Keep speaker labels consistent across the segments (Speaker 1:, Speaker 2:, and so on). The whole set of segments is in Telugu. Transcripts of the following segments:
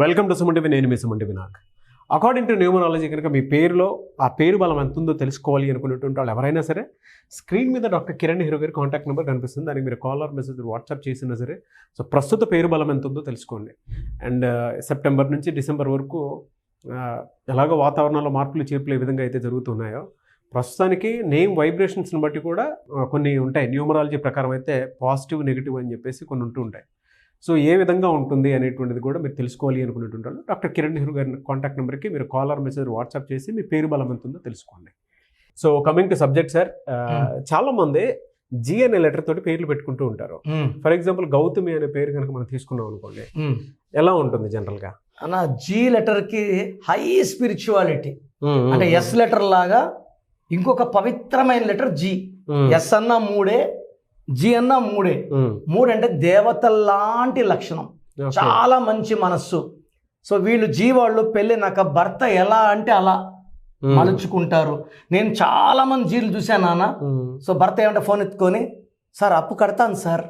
Speaker 1: Welcome to Suman TV. నేను మీ సుమన్ టీవీ. నాకు అకార్డింగ్ టు న్యూమరాలజీ కనుక మీ పేరులో ఆ పేరు బలం ఎంత ఉందో తెలుసుకోవాలి అనుకునేటువంటి వాళ్ళు ఎవరైనా సరే స్క్రీన్ మీద డాక్టర్ కిరణ్ హీరో గారి కాంటాక్ట్ నెంబర్ కనిపిస్తుంది. దానికి మీరు కాల్ ఆర్ మెసేజ్ వాట్సాప్ చేసినా సరే సో ప్రస్తుత పేరు బలం ఎంత ఉందో తెలుసుకోండి. అండ్ సెప్టెంబర్ నుంచి డిసెంబర్ వరకు ఎలాగో వాతావరణంలో మార్పులు చేర్పులు ఏ విధంగా అయితే జరుగుతున్నాయో ప్రస్తుతానికి నేమ్ వైబ్రేషన్స్ని బట్టి కూడా కొన్ని ఉంటాయి. న్యూమరాలజీ ప్రకారం అయితే పాజిటివ్ నెగిటివ్ అని చెప్పేసి కొన్ని ఉంటూ ఉంటాయి. సో ఏ విధంగా ఉంటుంది అనేటువంటిది కూడా మీరు తెలుసుకోవాలి అనుకునేటువంటి వాళ్ళు డాక్టర్ కిరణ్ నెహ్రూ గారి కాంటాక్ట్ నెంబర్కి మీరు కాల్ ఆర్ మెసేజ్ వాట్సాప్ చేసి మీ పేరు బలం ఎంత ఉందో తెలుసుకోండి. So coming to subject sir, చాలామంది జీ అనే లెటర్ తోటి పేర్లు పెట్టుకుంటూ ఉంటారు. ఫర్ ఎగ్జాంపుల్ గౌతమి అనే పేరు కనుక మనం తీసుకున్నాం అనుకోండి, ఎలా ఉంటుంది జనరల్గా?
Speaker 2: అన్న జీ లెటర్కి హై స్పిరిచువాలిటీ, అంటే ఎస్ లెటర్ లాగా ఇంకొక పవిత్రమైన లెటర్ జీ. ఎస్ అన్న మూడే, జీ అన్న మూడే. మూడు అంటే దేవతల్లాంటి లక్షణం, చాలా మంచి మనస్సు. సో వీళ్ళు జీ వాళ్ళు పెళ్ళినాక భర్త ఎలా అంటే అలా మలుచుకుంటారు. నేను చాలా మంది జీలు చూశాను నాన్న. సో భర్త ఏమంటే ఫోన్ ఎత్తుకొని, సార్ అప్పు కడతాను సార్,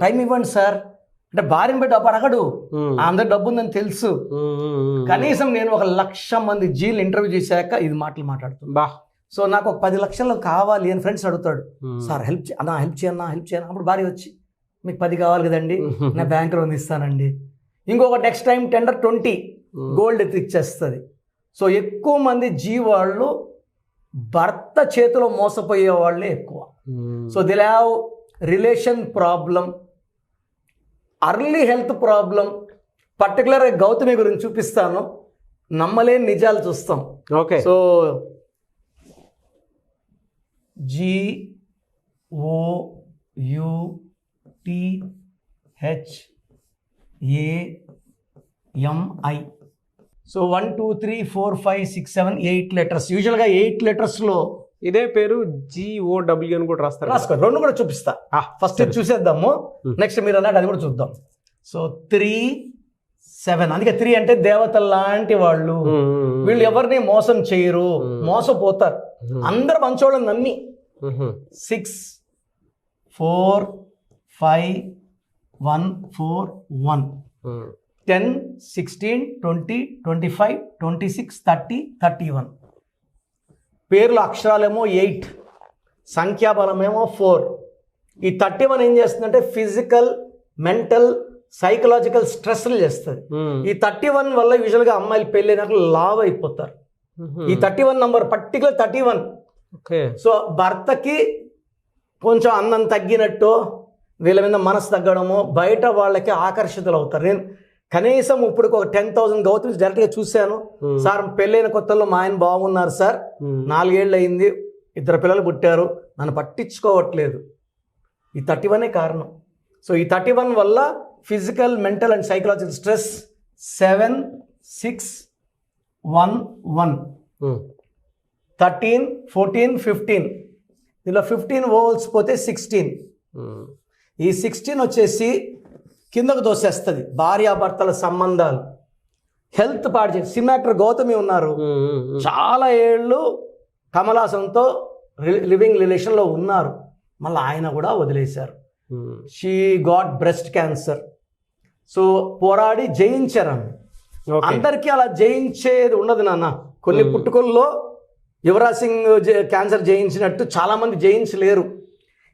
Speaker 2: టైం ఇవ్వండి సార్ అంటే భార్యను పెట్టి డబ్బు అడగడు, అందరు డబ్బు ఉందని తెలుసు. కనీసం నేను 1,00,000 మంది జీలు ఇంటర్వ్యూ చేశాక ఇది మాటలు మాట్లాడుతున్నా. సో నాకు ఒక 10 లక్షలు కావాలి అని ఫ్రెండ్స్ అడుగుతాడు, సార్ హెల్ప్ చేయన్నా. అప్పుడు భార్య వచ్చి, మీకు 10 కావాలి కదండి, నా బ్యాంక్ లోన్ ఇస్తానండి. ఇంకొక నెక్స్ట్ టైం టెండర్ 20 గోల్డ్ ఇచ్చేస్తుంది. సో ఎక్కువ మంది జీ వాళ్ళు భర్త చేతిలో మోసపోయే వాళ్ళే ఎక్కువ. So they have relation problem, early health problem. పర్టికులర్గా గౌతమి గురించి చూపిస్తాను, నమ్మలేని నిజాలు చూస్తాం.
Speaker 1: Okay.
Speaker 2: So GOUTHAMI. So 1 2 3 4 5 6 7 8 letters. యూజువల్గా 8 లెటర్స్లో
Speaker 1: ఇదే పేరు GOW అని కూడా రాస్తారు.
Speaker 2: రాసుకో, రెండు కూడా చూపిస్తా. ఫస్ట్ చూసేద్దాము, నెక్స్ట్ మీరు అన్నట్టు అది కూడా చూద్దాం. సో 3 7, అందుకే 3 అంటే దేవతల లాంటి వాళ్ళు. వీళ్ళు ఎవరిని మోసం చేయరు, మోసపోతారు, అందరు మంచోళ్ళని నమ్మి. 6 4 5 1 4 1 10 16 20 25 26 30 31. పేర్లు అక్షరాలేమో 8, సంఖ్యాబలమేమో 4. ఈ 31 ఏం చేస్తుందంటే ఫిజికల్, మెంటల్, సైకలాజికల్ స్ట్రెస్లు చేస్తుంది. ఈ 31 వల్ల యూజువల్గా అమ్మాయిలు పెళ్ళైనాక లావ్ అయిపోతారు. ఈ 31 నంబర్ పర్టికులర్ 31. సో భర్తకి కొంచెం అందం తగ్గినట్టు, వీళ్ళ మీద మనసు తగ్గడము, బయట వాళ్ళకి ఆకర్షితులు అవుతారు. నేను కనీసం ఇప్పుడు ఒక 10,000 గౌతమ్స్ డైరెక్ట్గా చూశాను. సార్ పెళ్ళైన కొత్తలో మా ఆయన బాగున్నారు సార్, 4 ఏళ్ళు అయింది, 2 పిల్లలు పుట్టారు, నన్ను పట్టించుకోవట్లేదు. ఈ 31 కారణం. సో ఈ 31 వల్ల physical, mental and psychological stress. 7 6 1 1 13 14 15. దీనిలో 15 ఓవల్స్ పోతే 16. ఈ 16 వచ్చేసి కిందకు దోసేస్తుంది భార్యాభర్తల సంబంధాలు, హెల్త్ పాడు చేసి. సినిమా యాక్టర్ గౌతమి ఉన్నారు, చాలా ఏళ్ళు కమలాసంతో లివింగ్ రిలేషన్లో ఉన్నారు, మళ్ళీ ఆయన కూడా వదిలేశారు. She got breast cancer. So పోరాడి జయించారు ఆమె. అందరికీ అలా జయించేది ఉండదు నాన్న. కొన్ని పుట్టుకల్లో యువరాజ్ సింగ్ క్యాన్సర్ జయించినట్టు చాలామంది జయించలేరు.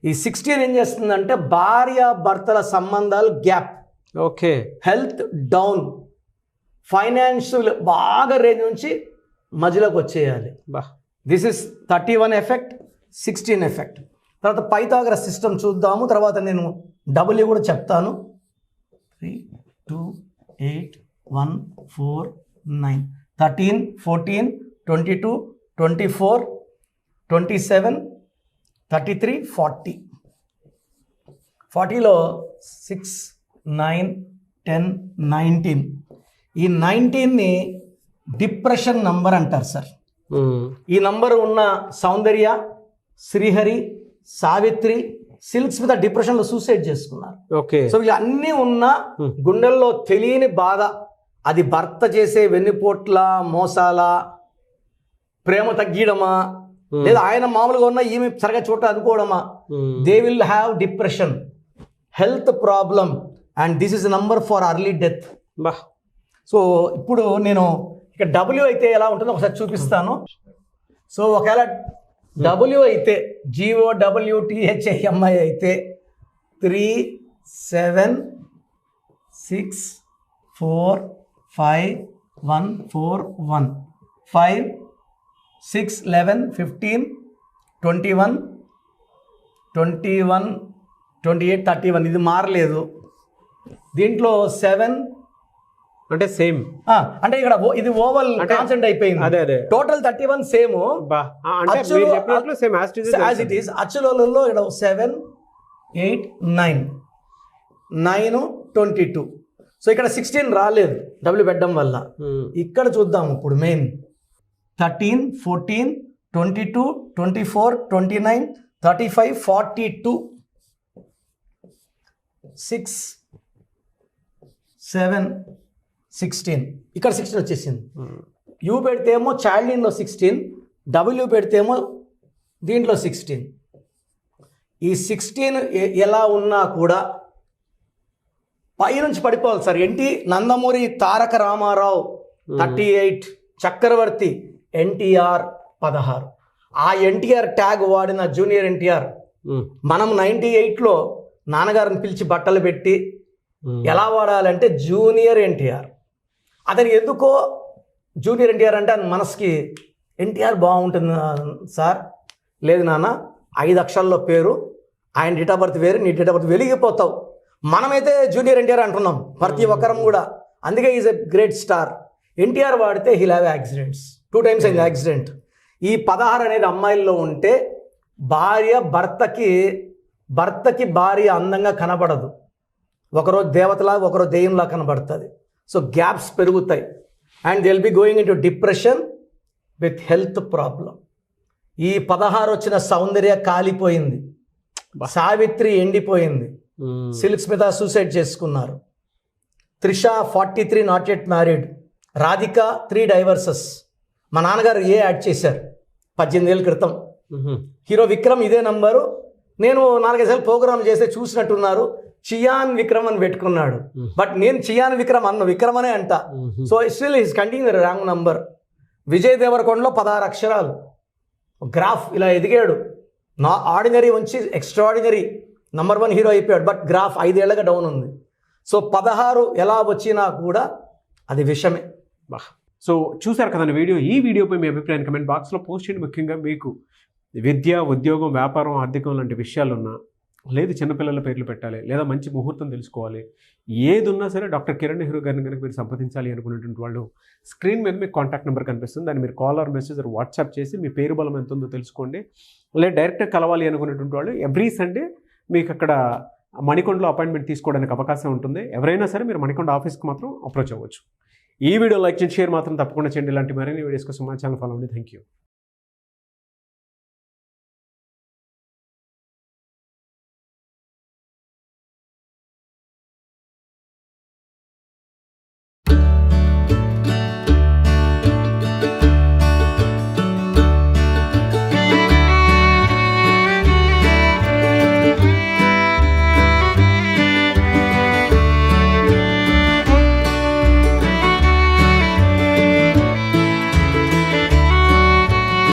Speaker 2: ఈ 16 ఏం చేస్తుందంటే భార్య భర్తల సంబంధాలు gap,
Speaker 1: okay,
Speaker 2: health down, financial బాగా రేంజ్ నుంచి మధ్యలోకి వచ్చేయాలి. This is 31 effect, 16 effect. తర్వాత పైథాగరస్ సిస్టమ్ చూద్దాము, తర్వాత నేను డబ్ల్యూ కూడా చెప్తాను. 3 2 8 1 4 9 13 14 22 24 27 33 40. 40లో 6 9 10 19. ఈ 19ని డిప్రెషన్ నంబర్ అంటారు సార్. ఈ నంబర్ ఉన్న సౌందర్య, శ్రీహరి, సావిత్రి, సిల్క్స్ మీద డిప్రెషన్లో సూసైడ్ చేసుకున్నారు.
Speaker 1: ఓకే. సో
Speaker 2: ఇవి అన్నీ ఉన్న గుండెల్లో తెలియని బాధ, అది భర్త చేసే వెన్నుపోట్ల, మోసాల, ప్రేమ తగ్గడమా, లేదా ఆయన మామూలుగా ఉన్న ఈమె సరిగా చోట అనుకోవడమా. They will have depression, health problem, and this is number for early death. So ఇప్పుడు నేను ఇక డబ్ల్యూ అయితే ఎలా ఉంటుందో ఒకసారి చూపిస్తాను. సో ఒకవేళ డబ్ల్యూ అయితే GOWTHIMI అయితే 3 7 6 4 5 1 4 1 5 6 11 15 21 21 28 31 ఇది మారలేదు. దీంట్లో 7
Speaker 1: అంటే సేమ్
Speaker 2: అంటే ఇక్కడ ఇది ఓవల్ కాన్సెంట్ అయిపోయింది.
Speaker 1: అదే
Speaker 2: టోటల్ 31 సేమ్
Speaker 1: అంటే మీరు చెప్పినట్లు సేమ్
Speaker 2: యాజ్ ఇట్ ఈస్. అచ్చులలో ఇక్కడ 7 8 9 9 22. సో ఇక్కడ 16 రాలేదు డబ్ల్యూ పెట్టడం వల్ల. ఇక్కడ చూద్దాం ఇప్పుడు మెయిన్ 13 14 22 24 29 35 42 6 7 16 ఇక్కడ 16 వచ్చేసింది. యూ పెడితేమో చైల్డ్లీన్లో 16, డబ్ల్యూ పెడితేమో దీంట్లో 16. ఈ 16 ఎలా ఉన్నా కూడా పైనుంచి పడిపోవాలి సార్. నందమూరి తారక రామారావు 38, చక్రవర్తి NTR 16. ఆ NTR ట్యాగ్ వాడిన జూనియర్ NTR. మనం 98లో నాన్నగారిని పిలిచి బట్టలు పెట్టి ఎలా వాడాలంటే జూనియర్ NTR. అతను ఎందుకో జూనియర్ NTR అంటే మనసుకి NTR బాగుంటుంది సార్. లేదు నాన్న, 5 అక్షరాల్లో పేరు, ఆయన డేట్ ఆఫ్ బర్త్ వేరు, నీ డేట్ ఆఫ్ బర్త్ వెలిగిపోతావు. మనమైతే జూనియర్ NTR అంటున్నాం ప్రతి ఒక్కరం కూడా. అందుకే is a great star. NTR వాడితే హీల్ హ్యావ్ యాక్సిడెంట్స్. 2 times అయింది యాక్సిడెంట్. ఈ 16 అనేది అమ్మాయిల్లో ఉంటే భర్తకి భార్య అందంగా కనబడదు. ఒకరోజు దేవతలా, ఒకరోజు దెయ్యంలా కనబడుతుంది. సో గ్యాప్స్ పెరుగుతాయి and they will be going in to depression with health problem. ఈ 16 వచ్చిన సౌందర్య కాలిపోయింది, సావిత్రి ఎండిపోయింది, సిల్క్ స్మిత సూసైడ్ చేసుకున్నారు, Trisha 43 not yet married, Radhika 3 divorces. మా నాన్నగారు యాడ్ చేశారు 18 ఏళ్ళ క్రితం. హీరో విక్రమ్ ఇదే నంబరు. నేను 4-5 సార్లు ప్రోగ్రామ్ చేస్తే చూసినట్టున్నారు. చియాన్ విక్రమ్ అని పెట్టుకున్నాడు. బట్ నేను చియాన్ విక్రమ్ విక్రమ్ అనే అంట. So still is continue wrong number. Vijay దేవరకొండలో 16 అక్షరాలు. గ్రాఫ్ ఇలా ఎదిగాడు. ఆర్డినరీ నుంచి ఎక్స్ట్రాడినరీ నంబర్ 1 హీరో అయిపోయాడు. బట్ గ్రాఫ్ 5 ఏళ్ళగా డౌన్ ఉంది. సో 16 ఎలా వచ్చినా కూడా అది విషమే.
Speaker 1: సో చూసారు కదండి వీడియో. ఈ వీడియోపై మీ అభిప్రాయం కమెంట్ బాక్స్లో పోస్ట్ చేయండి. ముఖ్యంగా మీకు విద్య, ఉద్యోగం, వ్యాపారం, ఆర్థికం లాంటి విషయాలున్నా, లేదు చిన్నపిల్లల పేర్లు పెట్టాలి, లేదా మంచి ముహూర్తం తెలుసుకోవాలి, ఏది ఉన్నా సరే డాక్టర్ కిరణ్ నెహ్రూ గారిని కనుక మీరు సంప్రదించాలి అనుకునేటువంటి వాళ్ళు స్క్రీన్ మీద మీకు కాంటాక్ట్ నెంబర్ కనిపిస్తుంది. దాన్ని మీరు call or message or WhatsApp చేసి మీ పేరు బలం ఎంత ఉందో తెలుసుకోండి. లేదా డైరెక్ట్గా కలవాలి అనుకునేటువంటి వాళ్ళు ఎవ్రీ సండే మీకు అక్కడ మణికొండలో అపాయింట్మెంట్ తీసుకోవడానికి అవకాశం ఉంటుంది. ఎవరైనా సరే మీరు మణికొండ ఆఫీస్కి మాత్రం అప్రోచ్ అవ్వచ్చు. ఈ వీడియో లైక్ చేసి షేర్ మాత్రం తప్పకుండా చేయండి. ఇలాంటి మరిన్ని వీడియోస్ కోసం మా ఛానల్ ఫాలో అవ్వండి. Thank you.